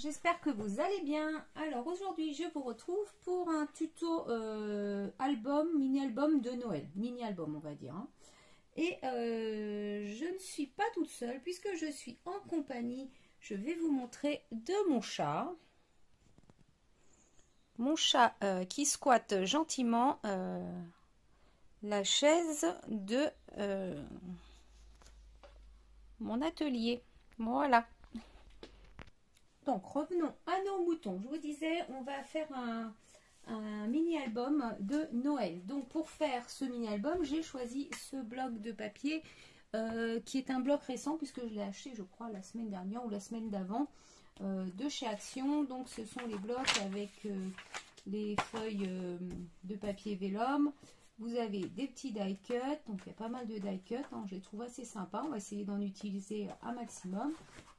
j'espère que vous allez bien. Alors aujourd'hui je vous retrouve pour un tuto album, mini-album de Noël. Mini-album on va dire. Hein. Et je ne suis pas toute seule puisque je suis en compagnie. Je vais vous montrer de mon chat. Mon chat qui squatte gentiment la chaise de mon atelier. Voilà. Donc revenons à nos moutons. Je vous disais, on va faire un mini-album de Noël. Donc pour faire ce mini-album, j'ai choisi ce bloc de papier qui est un bloc récent puisque je l'ai acheté, je crois, la semaine dernière ou la semaine d'avant de chez Action. Donc ce sont les blocs avec les feuilles de papier vélum. Vous avez des petits die cut, donc il y a pas mal de die cut, hein, je les trouve assez sympas. On va essayer d'en utiliser un maximum.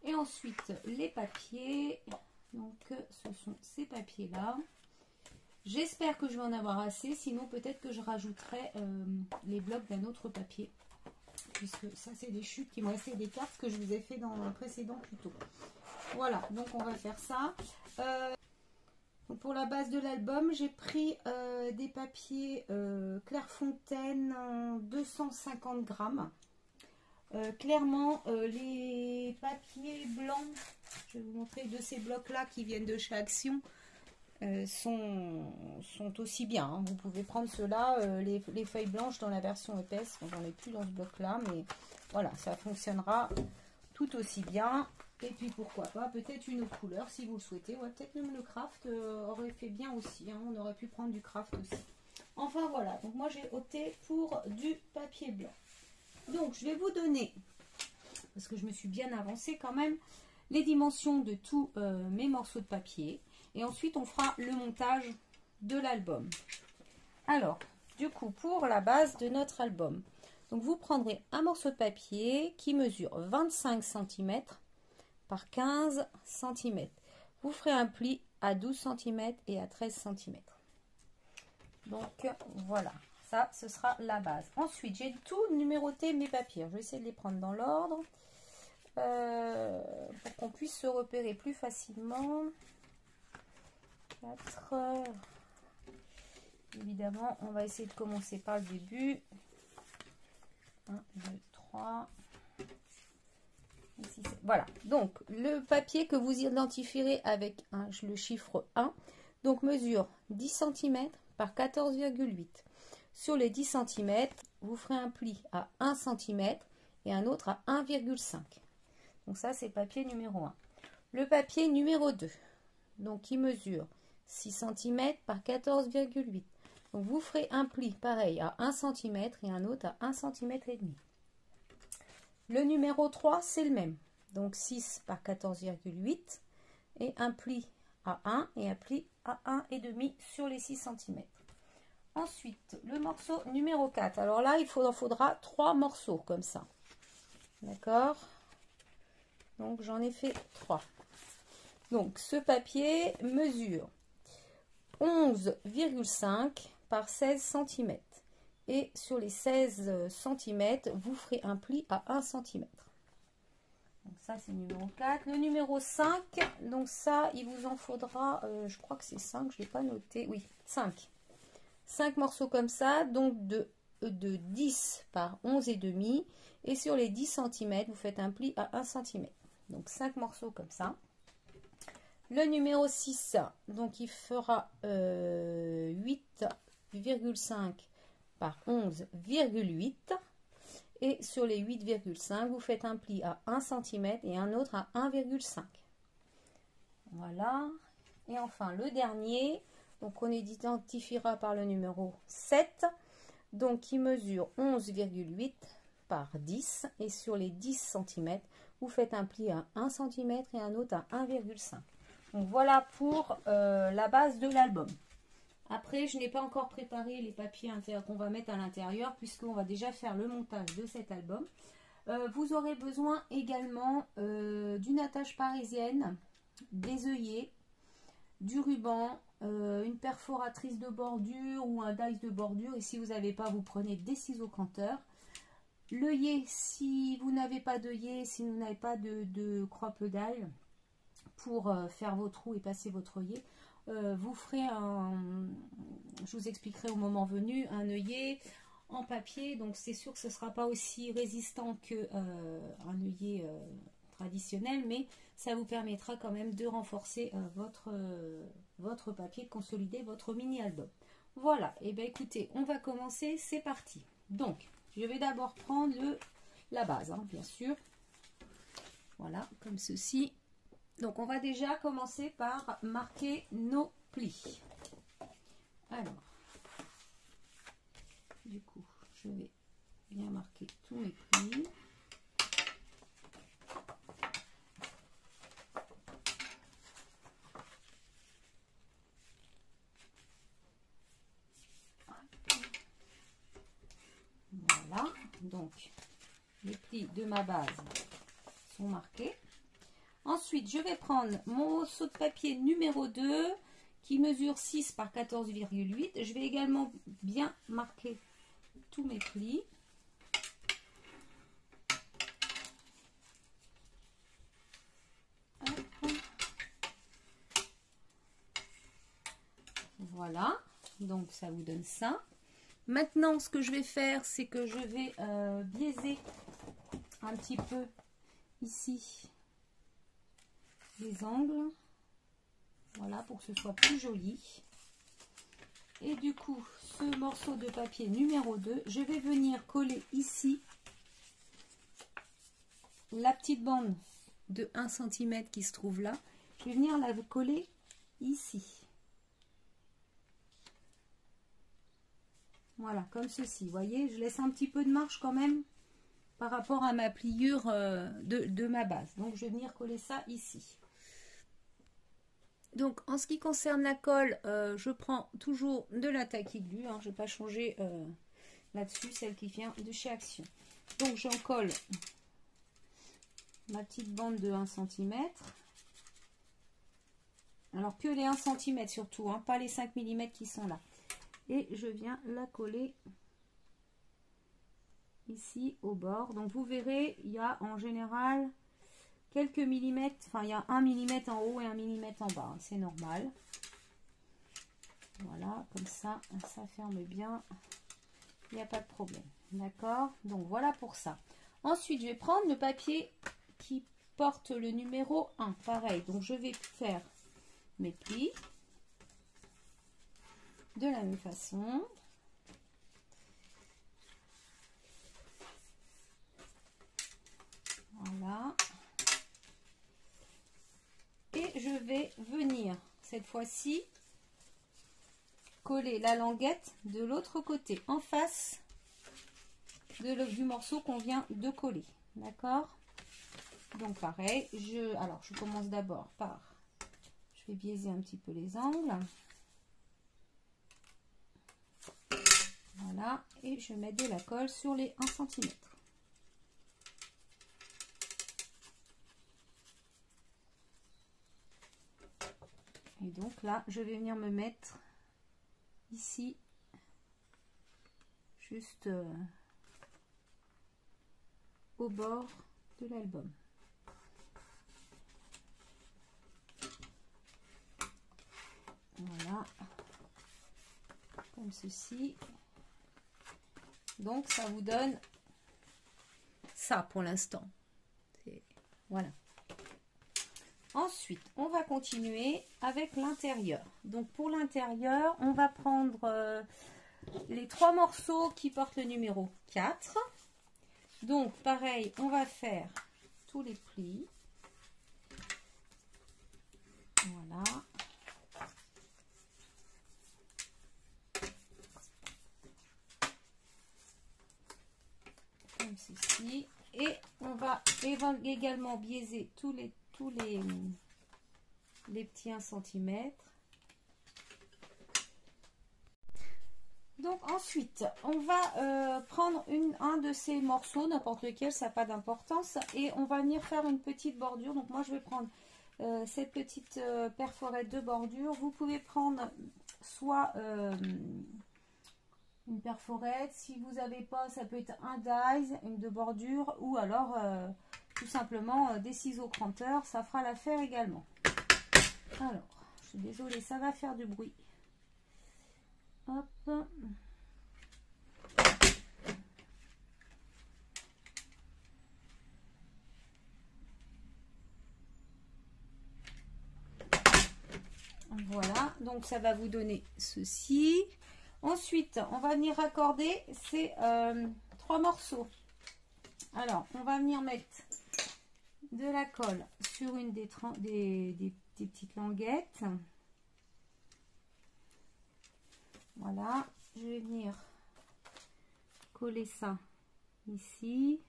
Et ensuite les papiers, donc ce sont ces papiers là. J'espère que je vais en avoir assez, sinon peut-être que je rajouterai les blocs d'un autre papier. Puisque ça c'est des chutes qui m'ont resté des cartes que je vous ai fait dans le précédent tuto. Voilà, donc on va faire ça. Donc pour la base de l'album, j'ai pris des papiers Clairefontaine 250 grammes. Clairement, les papiers blancs, je vais vous montrer de ces blocs-là qui viennent de chez Action, sont aussi bien. Hein. Vous pouvez prendre ceux-là, les feuilles blanches dans la version épaisse. Bon, j'en ai plus dans ce bloc-là, mais voilà, ça fonctionnera tout aussi bien. Et puis pourquoi pas, peut-être une autre couleur si vous le souhaitez. Ouais, peut-être même le craft aurait fait bien aussi. Hein. On aurait pu prendre du craft aussi. Enfin voilà, donc moi j'ai opté pour du papier blanc. Donc je vais vous donner, parce que je me suis bien avancée quand même, les dimensions de tous mes morceaux de papier. Et ensuite on fera le montage de l'album. Alors, du coup, pour la base de notre album, donc vous prendrez un morceau de papier qui mesure 25 cm par 15 cm. Vous ferez un pli à 12 cm et à 13 cm. Donc voilà, ça ce sera la base. Ensuite, j'ai tout numéroté mes papiers. Je vais essayer de les prendre dans l'ordre pour qu'on puisse se repérer plus facilement. 4. Évidemment, on va essayer de commencer par le début. 1, 2, 3. Voilà, donc le papier que vous identifierez avec le chiffre 1, donc mesure 10 cm par 14,8. Sur les 10 cm, vous ferez un pli à 1 cm et un autre à 1,5. Donc ça, c'est papier numéro 1. Le papier numéro 2, donc qui mesure 6 cm par 14,8. Donc vous ferez un pli pareil à 1 cm et un autre à 1 cm et demi. Le numéro 3, c'est le même. Donc 6 par 14,8 et un pli à 1 et un pli à 1,5 sur les 6 cm. Ensuite, le morceau numéro 4. Alors là, il en faudra 3 morceaux comme ça. D'accord? Donc j'en ai fait 3. Donc ce papier mesure 11,5 par 16 cm. Et sur les 16 cm, vous ferez un pli à 1 cm. Donc ça, c'est le numéro 4. Le numéro 5, donc ça, il vous en faudra, je crois que c'est 5, je ne l'ai pas noté. Oui, 5. 5 morceaux comme ça, donc de 10 par 11,5. Et sur les 10 cm, vous faites un pli à 1 cm. Donc 5 morceaux comme ça. Le numéro 6, donc il fera 8,5 par 11,8 et sur les 8,5 vous faites un pli à 1 cm et un autre à 1,5. Voilà. Et enfin le dernier, donc on identifiera par le numéro 7, donc qui mesure 11,8 par 10 et sur les 10 cm vous faites un pli à 1 cm et un autre à 1,5. Donc voilà pour la base de l'album. Après, je n'ai pas encore préparé les papiers qu'on va mettre à l'intérieur puisqu'on va déjà faire le montage de cet album. Vous aurez besoin également d'une attache parisienne, des œillets, du ruban, une perforatrice de bordure ou un dice de bordure. Et si vous n'avez pas, vous prenez des ciseaux canteurs. L'œillet, si vous n'avez pas d'œillet, si vous n'avez pas de croppe d'ail, pour faire vos trous et passer votre œillet. Vous ferez je vous expliquerai au moment venu, un œillet en papier. Donc c'est sûr que ce ne sera pas aussi résistant que un œillet traditionnel, mais ça vous permettra quand même de renforcer votre papier, de consolider votre mini-album. Voilà, et bien écoutez, on va commencer, c'est parti. Donc, je vais d'abord prendre la base, hein, bien sûr. Voilà, comme ceci. Donc, on va déjà commencer par marquer nos plis. Alors, du coup, je vais bien marquer tous mes plis. Voilà, donc les plis de ma base sont marqués. Ensuite, je vais prendre mon morceau de papier numéro 2 qui mesure 6 par 14,8. Je vais également bien marquer tous mes plis. Hop. Voilà, donc ça vous donne ça. Maintenant, ce que je vais faire, c'est que je vais biaiser un petit peu ici les angles. Voilà, pour que ce soit plus joli. Et du coup, ce morceau de papier numéro 2, je vais venir coller ici la petite bande de 1 cm qui se trouve là. Je vais venir la coller ici. Voilà, comme ceci. Vous voyez, je laisse un petit peu de marge quand même par rapport à ma pliure de ma base. Donc, je vais venir coller ça ici. Donc, en ce qui concerne la colle, je prends toujours de la Tacky Glue. Hein, je ne vais pas changer là-dessus, celle qui vient de chez Action. Donc, j'en colle ma petite bande de 1 cm. Alors, que les 1 cm surtout, hein, pas les 5 mm qui sont là. Et je viens la coller ici au bord. Donc, vous verrez, il y a en général quelques millimètres, enfin il y a 1 mm en haut et 1 mm en bas, c'est normal. Voilà, comme ça, ça ferme bien, il n'y a pas de problème, d'accord? Donc voilà pour ça. Ensuite, je vais prendre le papier qui porte le numéro 1, pareil, donc je vais faire mes plis de la même façon. Voilà. Et je vais venir, cette fois-ci, coller la languette de l'autre côté, en face du morceau qu'on vient de coller. D'accord? Donc pareil, je commence d'abord par, je vais biaiser un petit peu les angles. Voilà, et je mets de la colle sur les 1 cm. Et donc là, je vais venir me mettre ici, juste au bord de l'album. Voilà, comme ceci. Donc ça vous donne ça pour l'instant. Voilà. Ensuite, on va continuer avec l'intérieur. Donc pour l'intérieur, on va prendre les 3 morceaux qui portent le numéro 4. Donc pareil, on va faire tous les plis. Voilà. Comme ceci. Et on va également biaiser tous les petits 1 cm. Donc ensuite, on va prendre un de ces morceaux, n'importe lequel, ça n'a pas d'importance, et on va venir faire une petite bordure. Donc moi je vais prendre cette petite perforette de bordure. Vous pouvez prendre soit une perforette, si vous n'avez pas, ça peut être un dies, une de bordure, ou alors tout simplement des ciseaux cranteurs, ça fera l'affaire également. Alors, je suis désolée, ça va faire du bruit. Hop. Voilà, donc ça va vous donner ceci. Ensuite, on va venir raccorder ces 3 morceaux. Alors, on va venir mettre de la colle sur une des petites languettes. Voilà, je vais venir coller ça ici.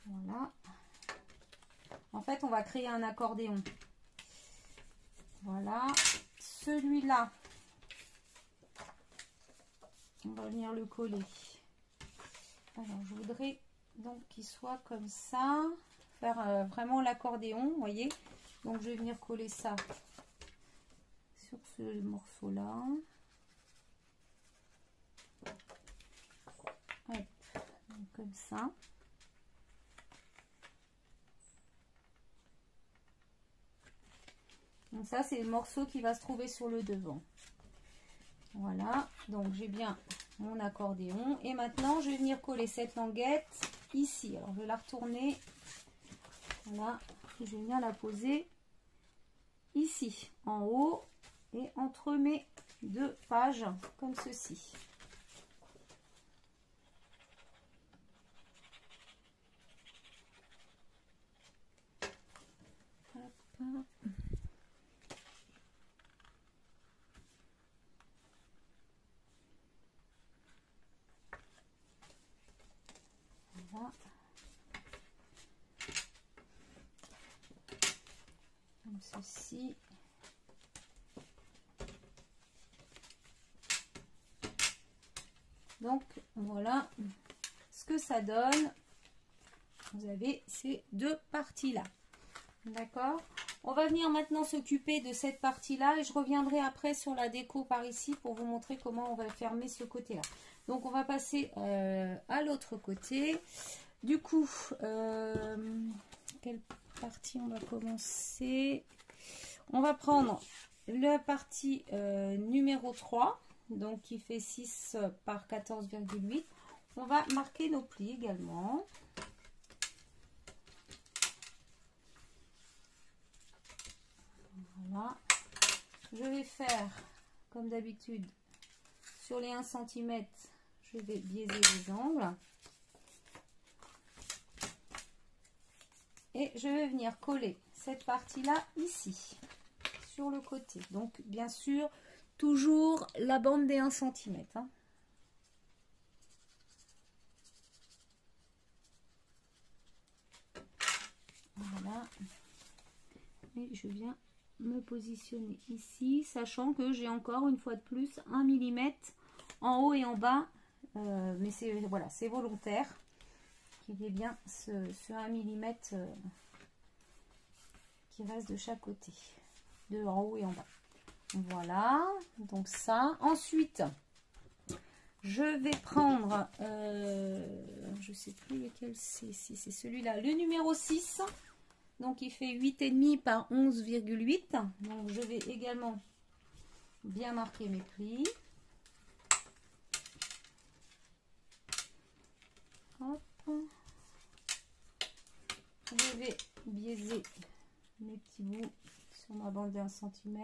Voilà. En fait, on va créer un accordéon. Voilà. Celui-là, on va venir le coller. Alors, je voudrais donc qu'il soit comme ça. Faire vraiment l'accordéon, vous voyez. Donc, je vais venir coller ça sur ce morceau-là. Comme ça. Donc ça, c'est le morceau qui va se trouver sur le devant. Voilà, donc j'ai bien mon accordéon. Et maintenant, je vais venir coller cette languette ici. Alors, je vais la retourner. Voilà, je vais venir la poser ici, en haut et entre mes 2 pages, comme ceci. Hop. Voilà. Comme ceci. Donc voilà ce que ça donne. Vous avez ces 2 parties là. D'accord? On va venir maintenant s'occuper de cette partie-là et je reviendrai après sur la déco par ici pour vous montrer comment on va fermer ce côté-là. Donc, on va passer à l'autre côté. Du coup, quelle partie on va commencer? On va prendre la partie numéro 3, donc qui fait 6 par 14,8. On va marquer nos plis également. Voilà. Je vais faire, comme d'habitude, sur les 1 cm, je vais biaiser les angles. Et je vais venir coller cette partie-là ici, sur le côté. Donc, bien sûr, toujours la bande des 1 cm. Hein. Voilà. Et je viens me positionner ici, sachant que j'ai encore une fois de plus 1 mm en haut et en bas. Mais c'est voilà, c'est volontaire qu'il y ait bien ce 1 mm qui reste de chaque côté, de en haut et en bas. Voilà, donc ça. Ensuite, je vais prendre, je sais plus lequel c'est, si c'est celui-là, le numéro 6. Donc, il fait 8,5 par 11,8. Donc, je vais également bien marquer mes plis. Hop. Je vais biaiser mes petits bouts sur ma bande de 1 cm.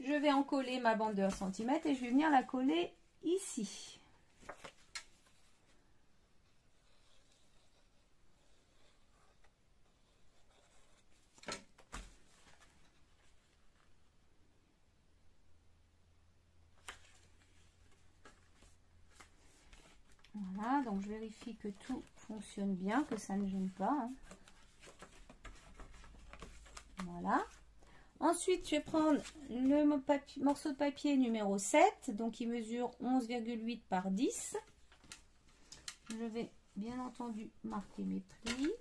Je vais en coller ma bande de 1 cm et je vais venir la coller ici. Voilà, donc je vérifie que tout fonctionne bien, que ça ne gêne pas. Hein. Voilà. Ensuite, je vais prendre le morceau de papier numéro 7, donc il mesure 11,8 par 10. Je vais bien entendu marquer mes plis.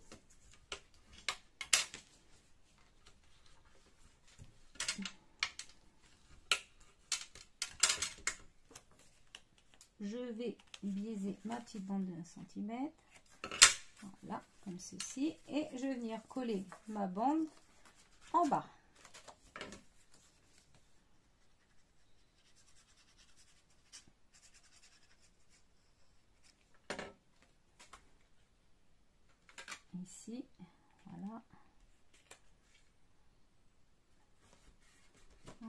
Je vais biaiser ma petite bande de 1 cm. Voilà, comme ceci. Et je vais venir coller ma bande en bas. Ici, voilà.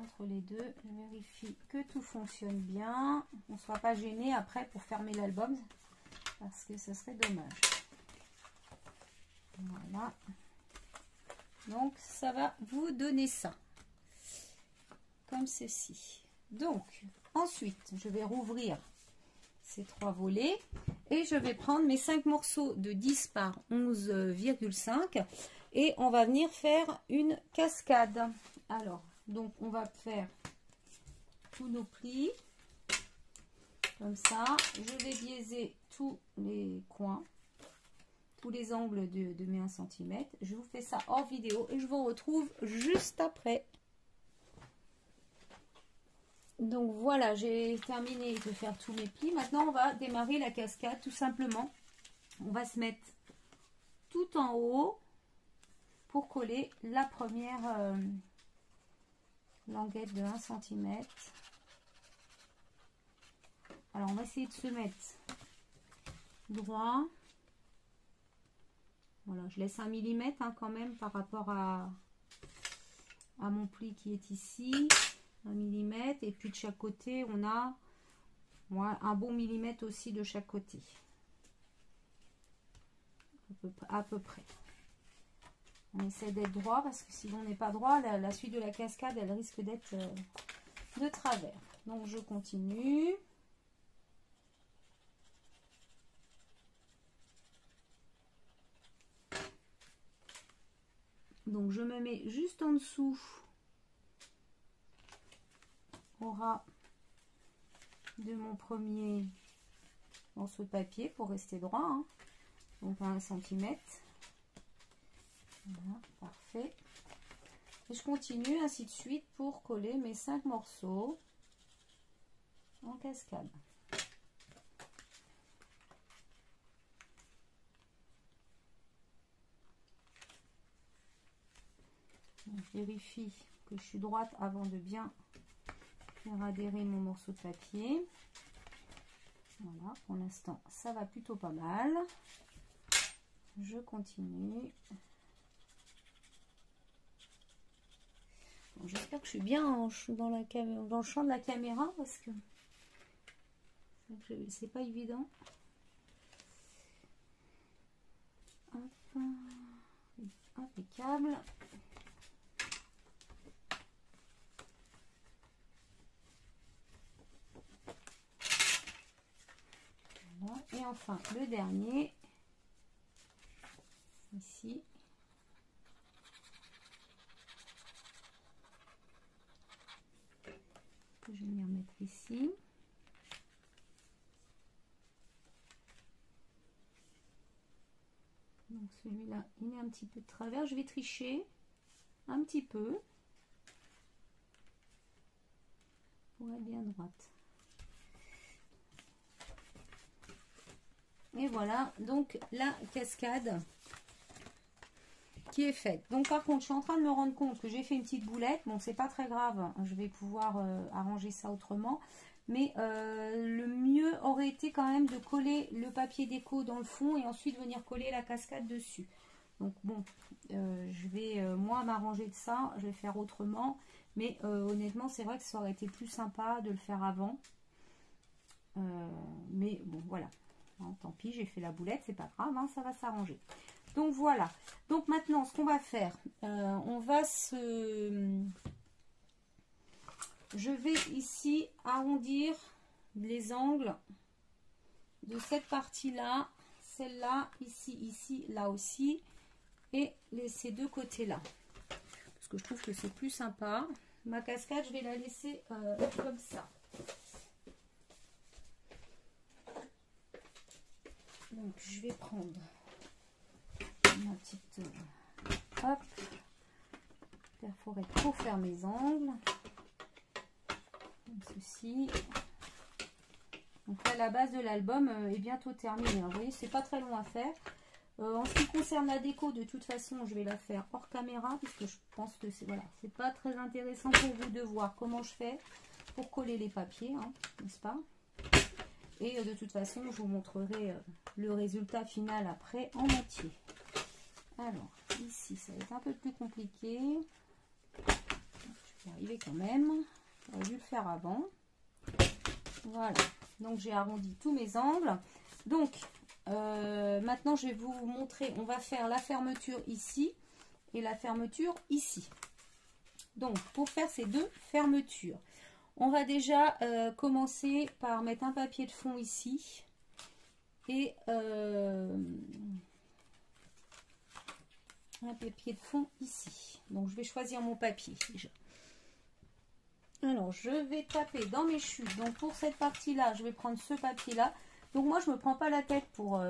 Entre les deux, je vérifie que tout fonctionne bien. On ne sera pas gêné après pour fermer l'album parce que ce serait dommage. Voilà. Donc, ça va vous donner ça. Comme ceci. Donc, ensuite, je vais rouvrir ces 3 volets et je vais prendre mes 5 morceaux de 10 par 11,5 et on va venir faire une cascade. Alors, donc on va faire tous nos plis comme ça. Je vais biaiser tous les coins, tous les angles de mes 1 cm. Je vous fais ça hors vidéo et je vous retrouve juste après. Donc voilà, j'ai terminé de faire tous mes plis. Maintenant, on va démarrer la cascade tout simplement. On va se mettre tout en haut pour coller la première languette de 1 cm. Alors, on va essayer de se mettre droit. Voilà, je laisse 1 mm quand même par rapport à mon pli qui est ici. 1 mm et puis de chaque côté on a un bon millimètre aussi de chaque côté à peu près. On essaie d'être droit parce que si on n'est pas droit, la suite de la cascade elle risque d'être de travers. Donc je continue. Donc je me mets juste en dessous au ras de mon premier morceau de papier pour rester droit, hein. Donc à 1 cm. Voilà, parfait. Et je continue ainsi de suite pour coller mes 5 morceaux en cascade. Donc, je vérifie que je suis droite avant de bien faire adhérer mon morceau de papier. Voilà, pour l'instant ça va plutôt pas mal. Je continue. Bon, j'espère que je suis bien dans le champ de la caméra parce que c'est pas évident. Hop. Impeccable. Voilà. Et enfin le dernier ici. Je vais venir mettre ici. Donc celui-là il est un petit peu de travers, je vais tricher un petit peu pour être bien droite. Et voilà donc la cascade qui est faite. Donc par contre je suis en train de me rendre compte que j'ai fait une petite boulette. Bon, c'est pas très grave, je vais pouvoir arranger ça autrement, mais le mieux aurait été quand même de coller le papier déco dans le fond et ensuite venir coller la cascade dessus. Donc bon, je vais moi m'arranger de ça, je vais faire autrement, mais honnêtement c'est vrai que ça aurait été plus sympa de le faire avant, mais bon voilà, hein, tant pis, j'ai fait la boulette, c'est pas grave, hein, ça va s'arranger. Donc voilà, donc maintenant ce qu'on va faire, on va je vais ici arrondir les angles de cette partie là, celle-là, ici, là aussi, et ces deux côtés là, parce que je trouve que c'est plus sympa. Ma cascade je vais la laisser comme ça. Donc je vais prendre ma petite hop perforette pour faire mes angles comme ceci. Donc là la base de l'album est bientôt terminée, vous voyez c'est pas très long à faire. En ce qui concerne la déco, de toute façon, je vais la faire hors caméra, puisque je pense que c'est voilà, c'est pas très intéressant pour vous de voir comment je fais pour coller les papiers, hein, n'est-ce pas? Et de toute façon, je vous montrerai le résultat final après en entier. Alors, ici, ça va être un peu plus compliqué. Je vais y arriver quand même. J'aurais dû le faire avant. Voilà. Donc, j'ai arrondi tous mes angles. Donc, maintenant, je vais vous montrer. On va faire la fermeture ici et la fermeture ici. Donc, pour faire ces deux fermetures, on va déjà commencer par mettre un papier de fond ici. Et un papier de fond ici. Donc je vais choisir mon papier déjà. Alors je vais taper dans mes chutes. Donc pour cette partie là, je vais prendre ce papier là. Donc moi je me prends pas la tête pour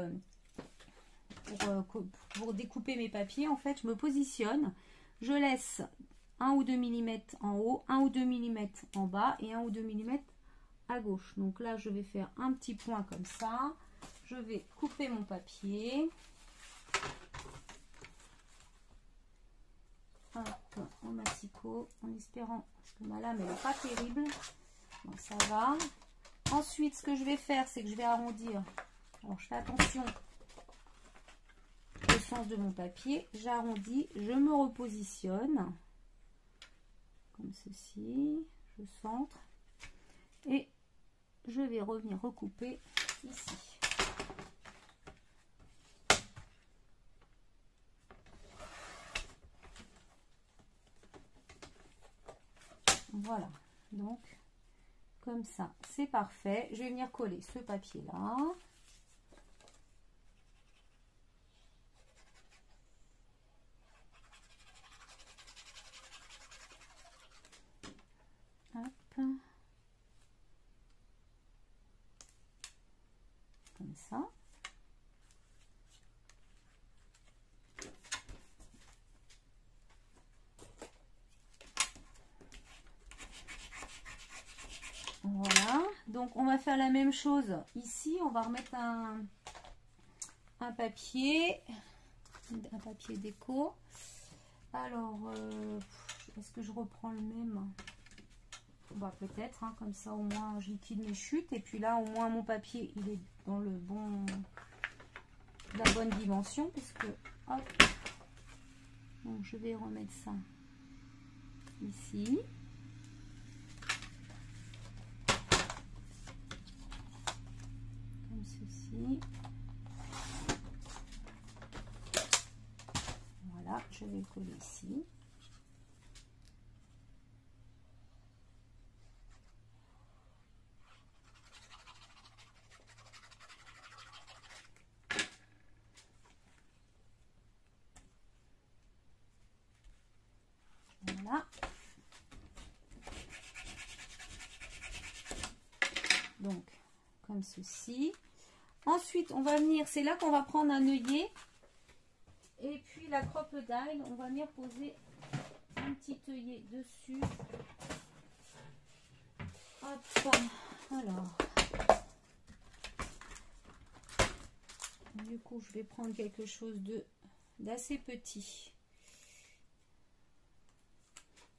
découper mes papiers. En fait je me positionne, je laisse 1 ou 2 mm en haut, 1 ou 2 mm en bas et 1 ou 2 mm à gauche. Donc là je vais faire un petit point comme ça. Je vais couper mon papier. Hop, en massicot, en espérant, parce que ma lame elle n'est pas terrible, donc ça va. Ensuite, ce que je vais faire, c'est que je vais arrondir. Alors, je fais attention au sens de mon papier. J'arrondis, je me repositionne comme ceci. Je centre et je vais revenir recouper ici. Voilà, donc comme ça, c'est parfait. Je vais venir coller ce papier là. Hop. Comme ça. Voilà, donc on va faire la même chose ici. On va remettre un papier déco. Alors, est-ce que je reprends le même? Bah, peut-être, hein, comme ça au moins je liquide mes chutes. Et puis là, au moins mon papier, il est dans la bonne dimension. Puisque, hop, donc je vais remettre ça ici. Comme ceci. Voilà, je vais le coller ici. Voilà. Donc, comme ceci. Ensuite, on va venir, c'est là qu'on va prendre un œillet. Et puis la crocodile, on va venir poser un petit œillet dessus. Hop, alors. Du coup, je vais prendre quelque chose d'assez petit.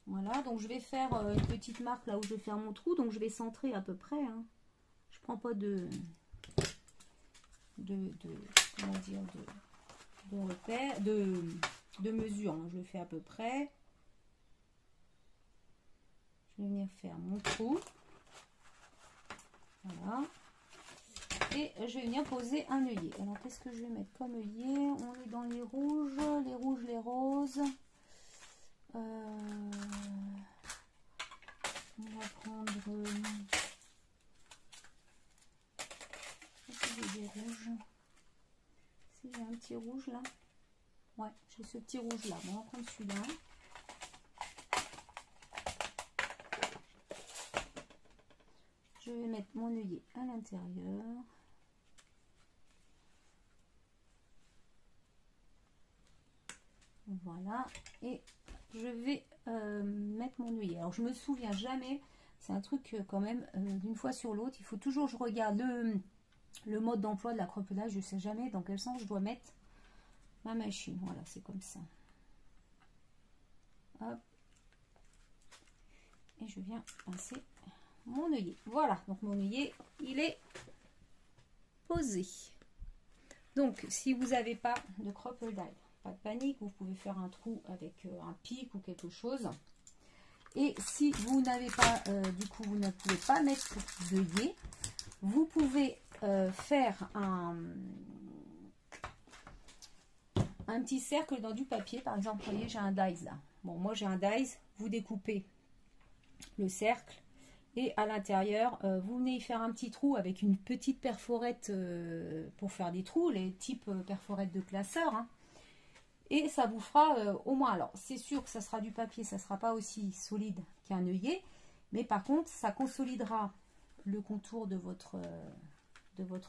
Voilà, donc je vais faire une petite marque là où je vais faire mon trou. Donc je vais centrer à peu près. Hein. Je prends pas comment dire, de mesure. Hein. Je le fais à peu près. Je vais venir faire mon trou. Voilà. Et je vais venir poser un œillet. Alors qu'est-ce que je vais mettre comme œillet? On est dans les rouges, les roses. On va prendre des rouges. Si j'ai un petit rouge là. Ouais, j'ai ce petit rouge là. Bon, on va prendre celui-là. Je vais mettre mon œillet à l'intérieur. Voilà. Et je vais mettre mon œillet. Alors je me souviens jamais, c'est un truc quand même d'une fois sur l'autre, il faut toujours que je regarde le mode d'emploi de la crocodile. Je sais jamais dans quel sens je dois mettre à machine. Voilà, c'est comme ça. Hop. Et je viens pincer mon œillet. Voilà, donc mon œillet, il est posé. Donc, si vous n'avez pas de crocodile, pas de panique, vous pouvez faire un trou avec un pic ou quelque chose. Et si vous n'avez pas, du coup, vous ne pouvez pas mettre d'œillet, vous pouvez faire un petit cercle dans du papier. Par exemple, vous voyez, j'ai un dies là. Bon, moi j'ai un dies, vous découpez le cercle et à l'intérieur, vous venez y faire un petit trou avec une petite perforette pour faire des trous, les types perforettes de classeur. Hein. Et ça vous fera au moins, alors c'est sûr que ça sera du papier, ça ne sera pas aussi solide qu'un œillet, mais par contre, ça consolidera le contour de votre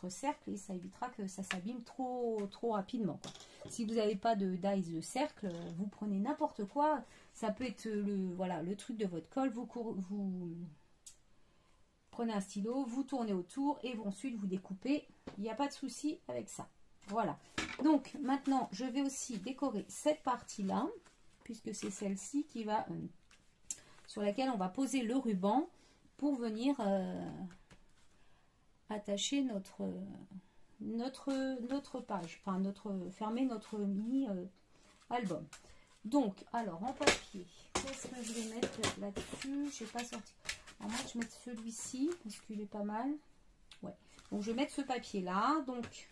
cercle et ça évitera que ça s'abîme trop rapidement. Quoi. Si vous n'avez pas de dies de cercle, vous prenez n'importe quoi. Ça peut être le truc de votre colle. Vous prenez un stylo, vous tournez autour et ensuite vous découpez. Il n'y a pas de souci avec ça. Voilà. Donc maintenant, je vais aussi décorer cette partie-là, puisque c'est celle-ci qui va sur laquelle on va poser le ruban pour venir attacher notre page, enfin fermer notre mini album. Donc, alors en papier, qu'est-ce que je vais mettre là-dessus? Je n'ai pas sorti. Alors moi, je vais mettre celui-ci parce qu'il est pas mal. Ouais. Donc, je vais mettre ce papier-là. Donc,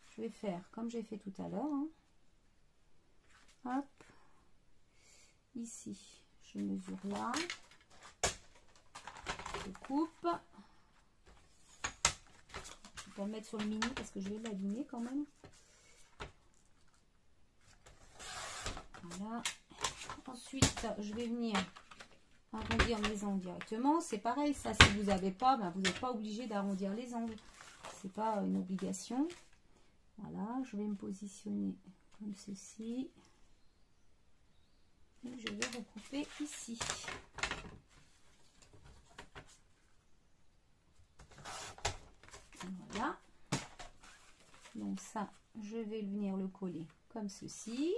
je vais faire comme j'ai fait tout à l'heure. Hein. Hop. Ici, je mesure là. Je coupe. Je vais le mettre sur le mini parce que je vais l'abîmer quand même. Voilà. Ensuite, je vais venir arrondir mes angles directement. C'est pareil, ça, si vous n'avez pas, ben, vous n'êtes pas obligé d'arrondir les angles. C'est pas une obligation. Voilà, je vais me positionner comme ceci. Et je vais recouper ici. Voilà. Donc ça, je vais venir le coller comme ceci.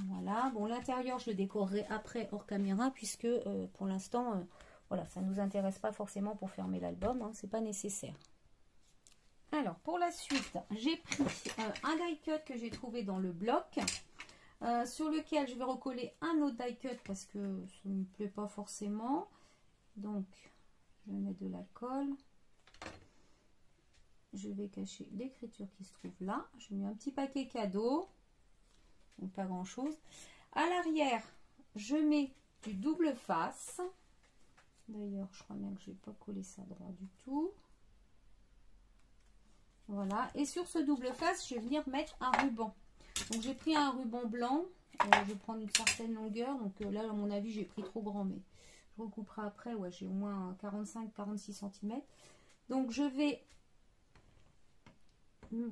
Voilà, bon l'intérieur je le décorerai après hors caméra puisque pour l'instant voilà, ça ne nous intéresse pas forcément pour fermer l'album, hein, c'est pas nécessaire. Alors pour la suite, j'ai pris un die cut que j'ai trouvé dans le bloc sur lequel je vais recoller un autre die cut parce que ça ne me plaît pas forcément. Donc je vais mettre de la colle. Je vais cacher l'écriture qui se trouve là. J'ai mis un petit paquet cadeau. Donc pas grand chose. À l'arrière, je mets du double face. D'ailleurs, je crois bien que je vais pas coller ça droit du tout. Voilà. Et sur ce double face, je vais venir mettre un ruban. Donc j'ai pris un ruban blanc. Je vais prendre une certaine longueur. Donc là, à mon avis, j'ai pris trop grand, mais je recouperai après. Ouais, j'ai au moins 45-46 cm. Donc je vais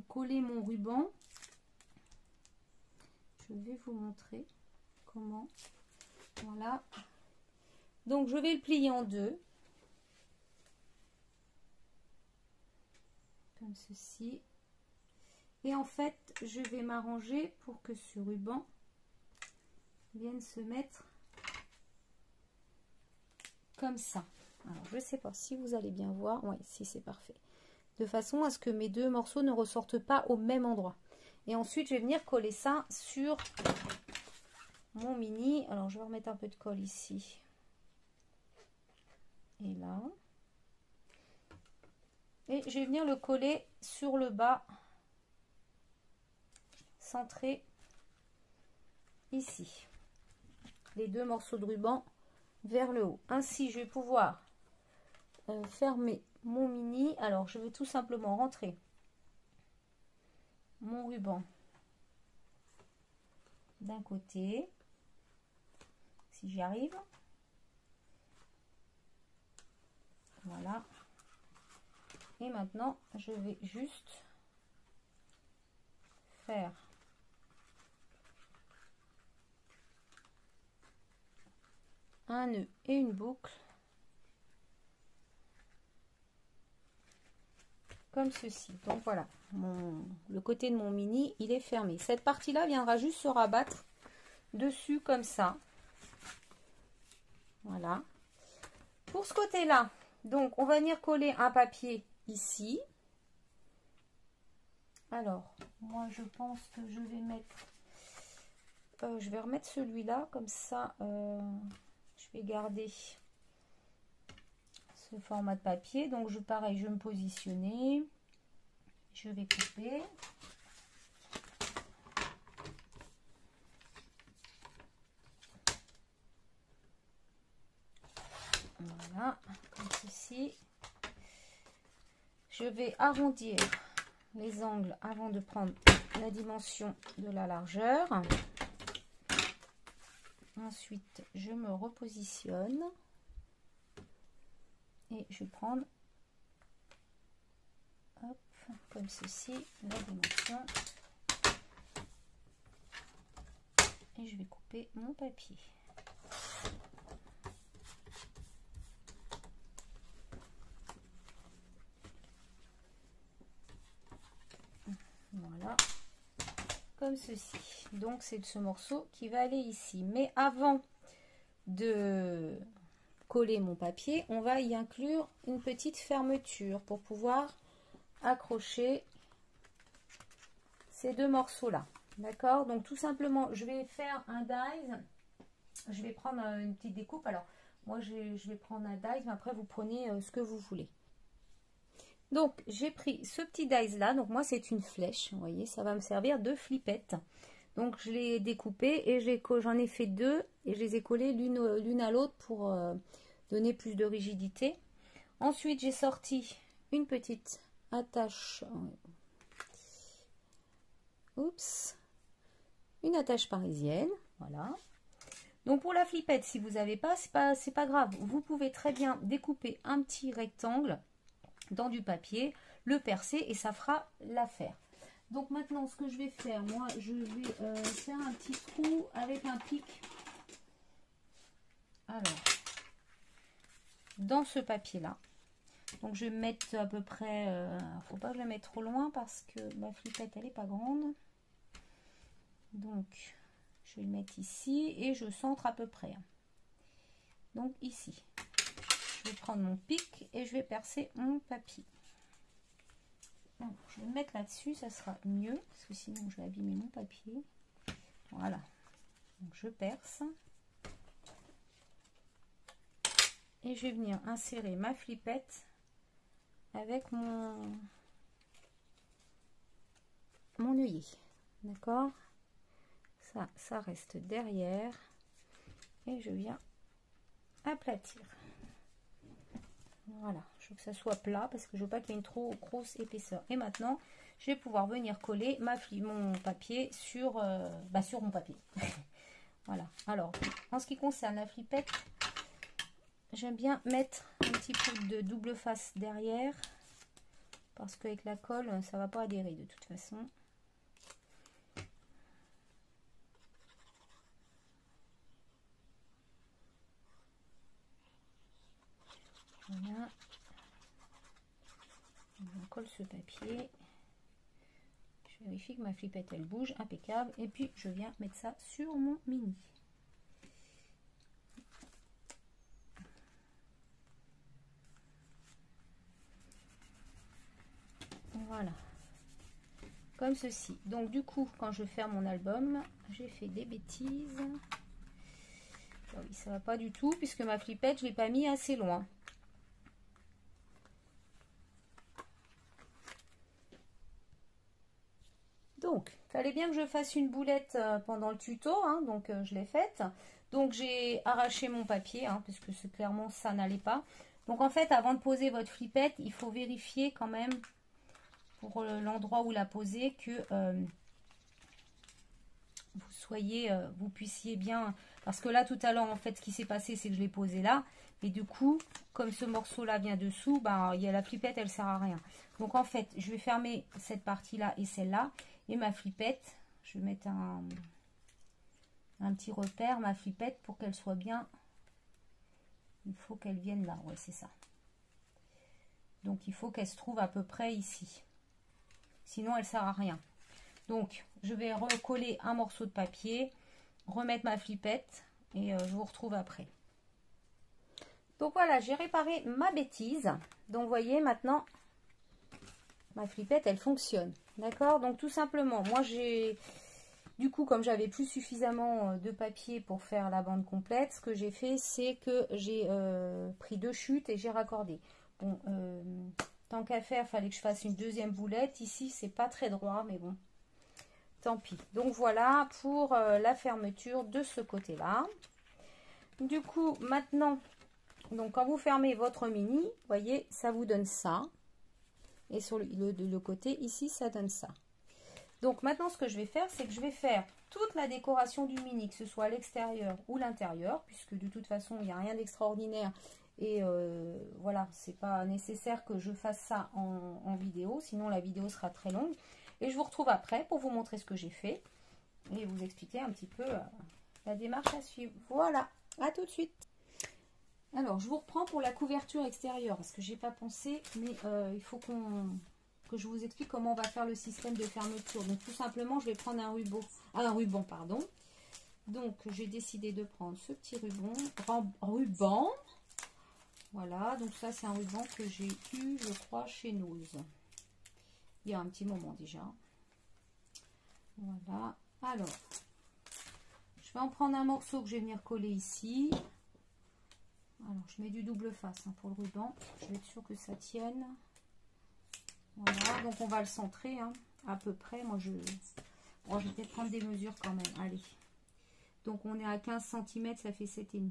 coller mon ruban. Je vais vous montrer comment. Voilà. Donc je vais le plier en deux. Comme ceci. Et en fait, je vais m'arranger pour que ce ruban vienne se mettre comme ça. Alors, je ne sais pas si vous allez bien voir. Oui, si c'est parfait. De façon à ce que mes deux morceaux ne ressortent pas au même endroit. Et ensuite, je vais venir coller ça sur mon mini. Alors, je vais remettre un peu de colle ici. Et là. Et je vais venir le coller sur le bas. Centré ici. Les deux morceaux de ruban vers le haut. Ainsi, je vais pouvoir fermer mon mini. Alors, je vais tout simplement rentrer mon ruban d'un côté. si j'y arrive. Voilà. Et maintenant, je vais juste faire un nœud et une boucle comme ceci. Donc voilà, le côté de mon mini, il est fermé. Cette partie-là viendra juste se rabattre dessus comme ça. Voilà. Pour ce côté-là, donc on va venir coller un papier ici. Alors, moi je pense que je vais mettre, je vais remettre celui-là comme ça. Je vais garder ce format de papier. Donc pareil, je vais me positionner, je vais couper. Voilà, comme ceci. Je vais arrondir les angles avant de prendre la dimension de la largeur. Ensuite, je me repositionne et je vais prendre, hop, comme ceci, la dimension. Et je vais couper mon papier. Voilà, comme ceci. Donc c'est ce morceau qui va aller ici. Mais avant de coller mon papier, on va y inclure une petite fermeture pour pouvoir accrocher ces deux morceaux là. D'accord? Donc tout simplement, je vais faire un dies. Je vais prendre une petite découpe. Alors moi je vais prendre un dies, mais après vous prenez ce que vous voulez. Donc j'ai pris ce petit dies là, donc moi c'est une flèche, vous voyez, ça va me servir de flippette. Donc je l'ai découpé et j'en ai fait deux et je les ai collés l'une à l'autre pour donner plus de rigidité. Ensuite j'ai sorti une petite attache, oups, une attache parisienne, voilà. Donc pour la flippette, si vous n'avez pas, c'est pas grave, vous pouvez très bien découper un petit rectangle dans du papier, le percer et ça fera l'affaire. Donc maintenant ce que je vais faire, moi je vais faire un petit trou avec un pic. Alors dans ce papier là, donc je vais mettre à peu près, faut pas que je la mette trop loin parce que ma flippette elle est pas grande, donc je vais le mettre ici et je centre à peu près, donc ici je vais prendre mon pic et je vais percer mon papier. Donc, je vais me mettre là-dessus, ça sera mieux, parce que sinon je vais abîmer mon papier. Voilà. Donc, je perce. Et je vais venir insérer ma flippette avec mon œillet. D'accord? Ça reste derrière. Et je viens aplatir. Voilà, je veux que ça soit plat parce que je veux pas qu'il y ait une trop grosse épaisseur. Et maintenant, je vais pouvoir venir coller mon papier sur mon papier. Voilà. Alors, en ce qui concerne la flippette, j'aime bien mettre un petit peu de double face derrière parce qu'avec la colle, ça va pas adhérer de toute façon. Voilà. On colle ce papier. Je vérifie que ma flippette elle bouge, impeccable. Et puis je viens mettre ça sur mon mini. Voilà. Comme ceci. Donc du coup, quand je vais faire mon album, j'ai fait des bêtises. Ah oui, ça va pas du tout puisque ma flippette, je l'ai pas mis assez loin. Donc, il fallait bien que je fasse une boulette pendant le tuto, hein, donc je l'ai faite. Donc j'ai arraché mon papier, hein, parce que clairement ça n'allait pas. Donc en fait, avant de poser votre flippette, il faut vérifier quand même pour l'endroit où la poser que vous soyez, vous puissiez bien, parce que là tout à l'heure en fait ce qui s'est passé c'est que je l'ai posé là, et du coup comme ce morceau là vient dessous, bah, il y a la flippette, elle sert à rien. Donc en fait je vais fermer cette partie là et celle-là, et ma flippette, je vais mettre un petit repère, ma flippette, pour qu'elle soit bien, il faut qu'elle vienne là, ouais c'est ça. Donc il faut qu'elle se trouve à peu près ici, sinon elle sert à rien. Donc je vais recoller un morceau de papier, remettre ma flippette, et je vous retrouve après. Donc voilà, j'ai réparé ma bêtise. Donc vous voyez maintenant ma flippette elle fonctionne, d'accord. Donc tout simplement moi j'ai, du coup comme j'avais plus suffisamment de papier pour faire la bande complète, ce que j'ai fait c'est que j'ai pris 2 chutes et j'ai raccordé. Bon, tant qu'à faire, il fallait que je fasse une deuxième boulette. Ici c'est pas très droit, mais bon, tant pis. Donc voilà pour la fermeture de ce côté là. Du coup maintenant, donc quand vous fermez votre mini, vous voyez ça vous donne ça, et sur le côté ici ça donne ça. Donc maintenant ce que je vais faire, c'est que je vais faire toute la décoration du mini, que ce soit à l'extérieur ou l'intérieur, puisque de toute façon il n'y a rien d'extraordinaire, et voilà, c'est pas nécessaire que je fasse ça en vidéo, sinon la vidéo sera très longue. Et je vous retrouve après pour vous montrer ce que j'ai fait et vous expliquer un petit peu la démarche à suivre. Voilà, à tout de suite. Alors, je vous reprends pour la couverture extérieure, parce que j'ai pas pensé, mais il faut que je vous explique comment on va faire le système de fermeture. Donc, tout simplement, je vais prendre un ruban, pardon. Donc, j'ai décidé de prendre ce petit ruban. Voilà, donc ça, c'est un ruban que j'ai eu, je crois, chez Nose. Il y a un petit moment déjà. Voilà, alors, je vais en prendre un morceau que je vais venir coller ici. Alors, je mets du double face hein, pour le ruban. Je vais être sûre que ça tienne. Voilà, donc on va le centrer hein, à peu près. Moi, je vais peut-être prendre des mesures quand même. Allez. Donc, on est à 15 cm, ça fait 7,5.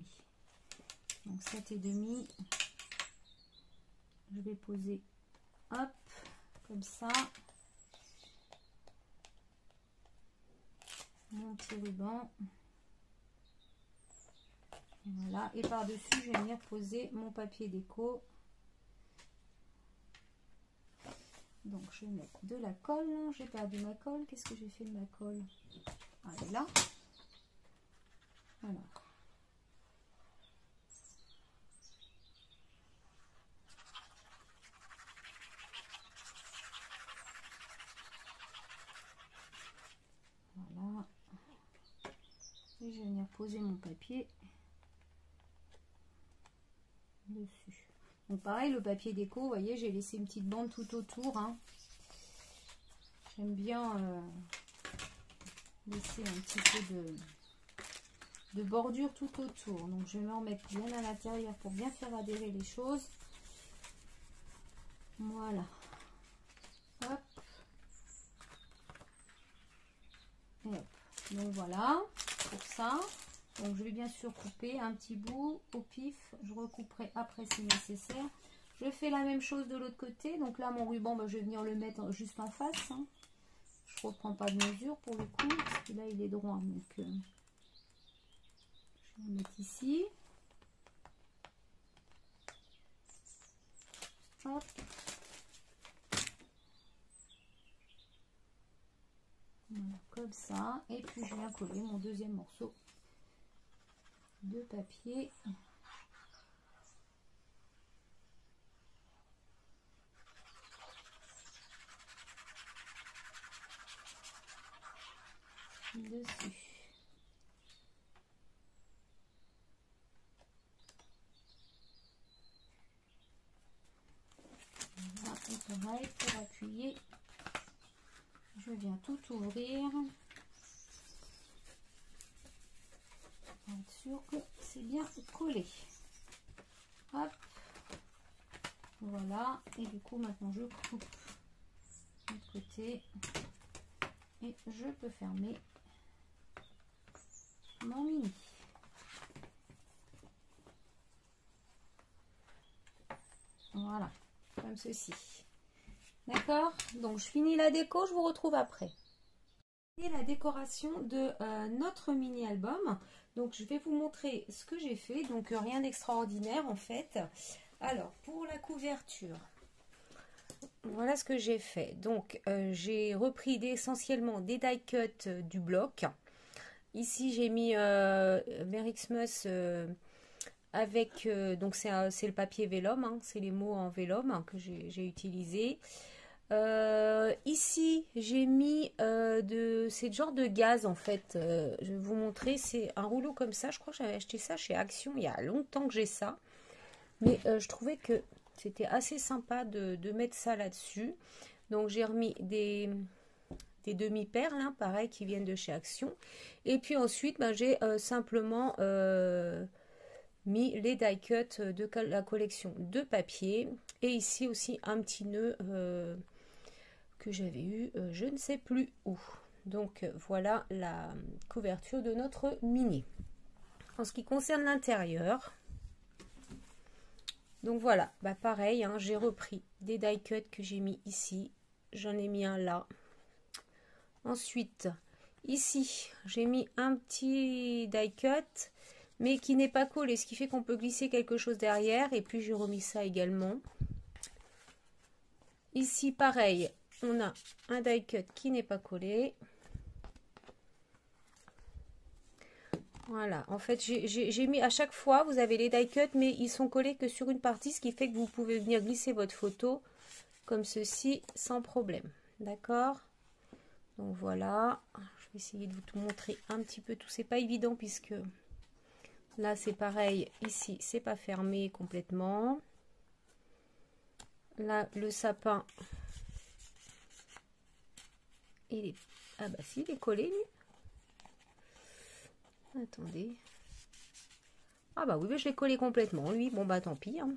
Donc, 7,5. Je vais poser, hop, comme ça. Mon petit ruban. Voilà, et par-dessus, je vais venir poser mon papier déco. Donc, je vais mettre de la colle. J'ai perdu ma colle. Qu'est-ce que j'ai fait de ma colle? Ah, elle est là. Voilà. Voilà. Et je vais venir poser mon papier dessus. Donc pareil, le papier déco, vous voyez, j'ai laissé une petite bande tout autour. Hein. J'aime bien laisser un petit peu de bordure tout autour. Donc je vais me remettre bien à l'intérieur pour bien faire adhérer les choses. Voilà. Hop. Et hop. Donc voilà pour ça. Donc je vais bien sûr couper un petit bout au pif. Je recouperai après si nécessaire. Je fais la même chose de l'autre côté. Donc là mon ruban, bah, je vais venir le mettre juste en face. Hein. Je reprends pas de mesure pour le coup. Parce que là il est droit. Donc je vais le mettre ici. Hop. Voilà, comme ça. Et puis je viens coller mon deuxième morceau de papier. Dessus. Voilà, et pareil pour appuyer. Je viens tout ouvrir pour être sûr que c'est bien collé. Hop, voilà. Et du coup maintenant je coupe de l'autre côté et je peux fermer mon mini. Voilà, comme ceci. D'accord? Donc je finis la déco, je vous retrouve après. Et la décoration de notre mini album. Donc je vais vous montrer ce que j'ai fait, donc rien d'extraordinaire en fait. Alors pour la couverture, voilà ce que j'ai fait. Donc j'ai repris essentiellement des die cuts du bloc. Ici j'ai mis Merry Xmas avec donc c'est le papier vélum, hein, c'est les mots en vélum hein, que j'ai utilisé. Ici j'ai mis c'est le genre de gaz en fait. Je vais vous montrer, c'est un rouleau comme ça. Je crois que j'avais acheté ça chez Action il y a longtemps que j'ai ça, mais je trouvais que c'était assez sympa de mettre ça là-dessus. Donc j'ai remis des demi-perles hein, pareil qui viennent de chez Action, et puis ensuite ben, j'ai simplement mis les die cuts de la collection de papier, et ici aussi un petit nœud que j'avais eu je ne sais plus où. Donc voilà la couverture de notre mini. En ce qui concerne l'intérieur, donc voilà, bah pareil hein, j'ai repris des die cuts que j'ai mis ici, j'en ai mis un là. Ensuite ici j'ai mis un petit die cut mais qui n'est pas collé, ce qui fait qu'on peut glisser quelque chose derrière, et puis j'ai remis ça également. Ici pareil, on a un die cut qui n'est pas collé. Voilà, en fait j'ai mis à chaque fois, vous avez les die cuts mais ils sont collés que sur une partie, ce qui fait que vous pouvez venir glisser votre photo comme ceci sans problème. D'accord? Donc voilà, je vais essayer de vous montrer un petit peu tout. C'est pas évident puisque là c'est pareil, ici c'est pas fermé complètement. Là le sapin, il est... Ah bah si, il est collé lui. Attendez. Ah bah oui, je l'ai collé complètement lui. Bon bah tant pis. Hein.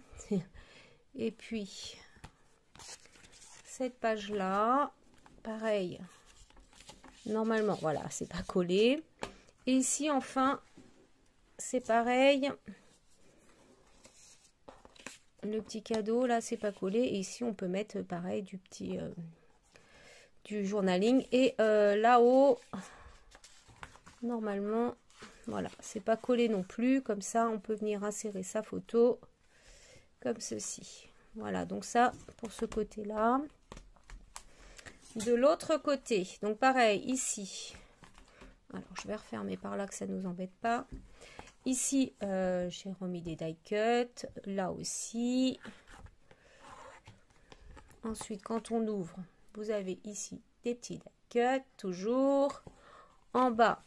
Et puis cette page là, pareil. Normalement, voilà, c'est pas collé. Et ici enfin, c'est pareil. Le petit cadeau là, c'est pas collé. Et ici, on peut mettre pareil du petit du journaling. Et là-haut, normalement, voilà, c'est pas collé non plus. Comme ça, on peut venir insérer sa photo comme ceci. Voilà, donc ça pour ce côté-là. De l'autre côté, donc pareil, ici. Alors, je vais refermer par là que ça ne nous embête pas. Ici, j'ai remis des die cuts. Là aussi. Ensuite, quand on ouvre, vous avez ici des petits die cuts, toujours. En bas,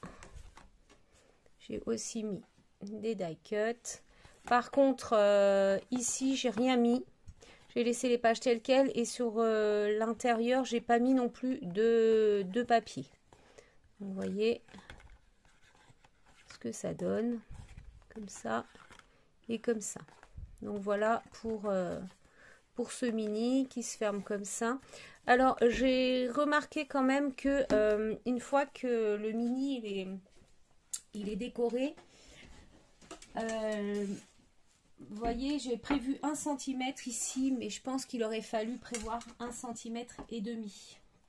j'ai aussi mis des die cuts. Par contre, ici, j'ai rien mis. J'ai laissé les pages telles quelles. Et sur l'intérieur, j'ai pas mis non plus de papier. Vous voyez ce que ça donne. Comme ça et comme ça. Donc voilà pour ce mini qui se ferme comme ça. Alors j'ai remarqué quand même que une fois que le mini il est décoré, vous voyez, j'ai prévu 1 cm ici, mais je pense qu'il aurait fallu prévoir 1,5 cm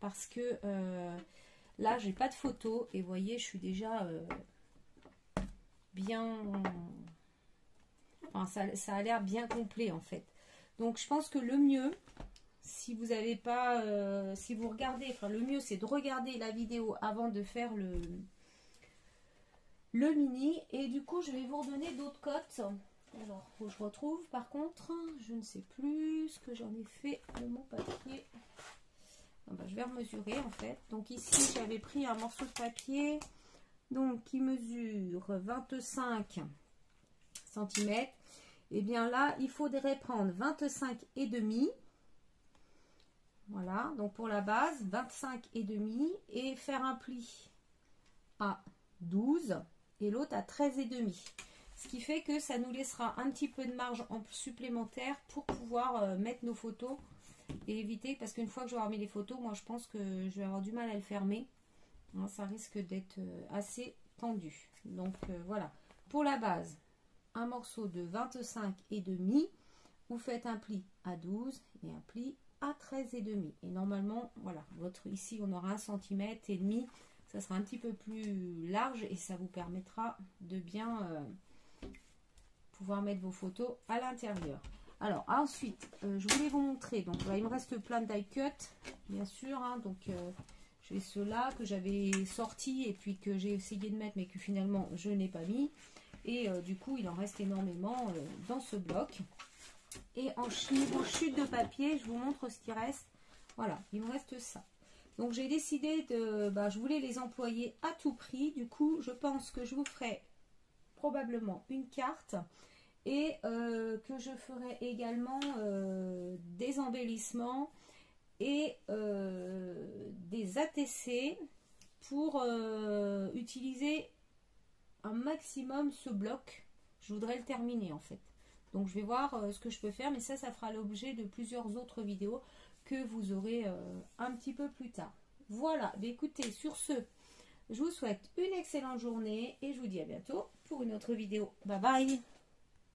parce que là j'ai pas de photo et vous voyez, je suis déjà bien, enfin, ça a l'air bien complet en fait. Donc je pense que le mieux, si vous n'avez pas, si vous regardez, enfin le mieux c'est de regarder la vidéo avant de faire le mini. Et du coup je vais vous redonner d'autres cotes. Alors faut que je retrouve, par contre je ne sais plus ce que j'en ai fait de mon papier. Ah bah, je vais remesurer en fait. Donc ici j'avais pris un morceau de papier donc qui mesure 25 cm. Et bien là il faudrait prendre 25,5. Voilà, donc pour la base 25,5 et faire un pli à 12 et l'autre à 13,5. Ce qui fait que ça nous laissera un petit peu de marge en supplémentaire pour pouvoir mettre nos photos et éviter, parce qu'une fois que j'aurai mis les photos, moi je pense que je vais avoir du mal à le fermer. Hein, ça risque d'être assez tendu. Donc voilà, pour la base, un morceau de 25,5, vous faites un pli à 12 et un pli à 13,5. Et normalement, voilà, ici on aura 1,5 cm. ça sera un petit peu plus large et ça vous permettra de bien pouvoir mettre vos photos à l'intérieur. Alors ensuite, je voulais vous montrer, donc là il me reste plein de die cut, bien sûr, hein, donc j'ai ceux-là que j'avais sortis et puis que j'ai essayé de mettre mais que finalement je n'ai pas mis. Et du coup, il en reste énormément dans ce bloc. Et en chute de papier, je vous montre ce qui reste. Voilà, il me reste ça. Donc j'ai décidé de... je voulais les employer à tout prix. Du coup, je pense que je vous ferai probablement une carte. Et que je ferai également des embellissements et des ATC pour utiliser un maximum ce bloc. Je voudrais le terminer en fait. Donc je vais voir ce que je peux faire, mais ça fera l'objet de plusieurs autres vidéos que vous aurez un petit peu plus tard. Voilà, écoutez, sur ce, je vous souhaite une excellente journée et je vous dis à bientôt pour une autre vidéo. Bye bye!